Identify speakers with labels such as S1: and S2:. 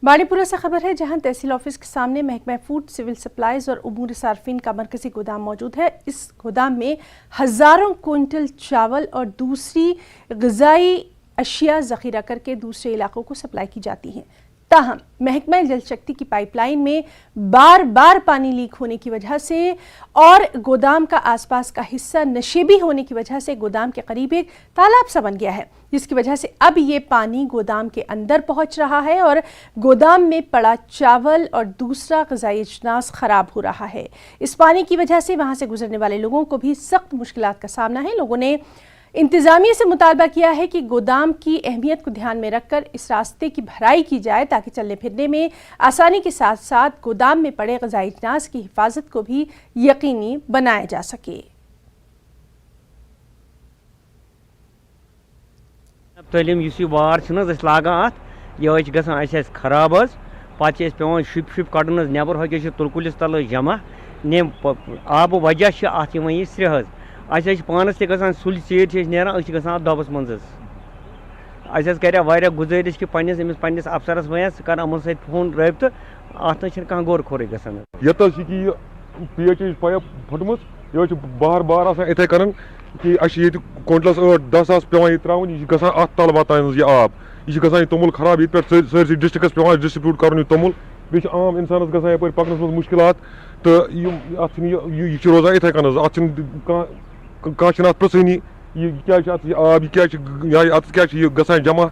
S1: बाड़ी पुरा से खबर है, जहां तहसील ऑफिस के सामने महकमा फूड, सिविल सप्लाईज और उमूर सार्फिन का मरकजी गोदाम मौजूद है। इस गोदाम में हज़ारों क्विंटल चावल और दूसरी ग़िज़ाई अशिया ज़ख़ीरा करके दूसरे इलाकों को सप्लाई की जाती हैं। ताहम महकमा जल शक्ति की पाइपलाइन में बार बार पानी लीक होने की वजह से और गोदाम का आसपास का हिस्सा नशेबी होने की वजह से गोदाम के करीब एक तालाब सा बन गया है, जिसकी वजह से अब ये पानी गोदाम के अंदर पहुंच रहा है और गोदाम में पड़ा चावल और दूसरा ग़िज़ाई अजनास ख़राब हो रहा है। इस पानी की वजह से वहां से गुजरने वाले लोगों को भी सख्त मुश्किलात का सामना है। लोगों ने इंतज़ामिया से मुतालबा किया है कि गोदाम की अहमियत को ध्यान में रखकर इस रास्ते की भराई की जाए, ताकि चलने फिरने में आसानी के साथ साथ गोदाम में पड़े ग़िज़ाई अजनास की हिफाजत को भी यकीनी बनाया जा सके।
S2: तलीम वार लागान ये गसान खराब पे पे शुप शुप कड़न नबर हो तुलकुलिस तल जमा ने आब वजह अत यह स्रे पानस तक सुल सीट नान गसान दबस मज कर गुजारिश कि पन्निस अफसरस वन सह कर यमन सत फोन रबत अत कह गोर खोर गसान
S3: ये पीएच पाइप फुटम यह बार बार इथे कन कि क्विंटलस 8-10 सास पे त्रावन यह गसान अत तल वातान यह आब यह गसान तोमुल खराब ये पे सरसी डिस्ट्रिक्स पे डिस्ट्रीब्यूट कर तोमुल बे आम इंसानस गसान यप पकनस मज मुश्किलात तो यह रोजान इथे कन अत कह प्रसनी यह क्या आब यह क्या गसान जमा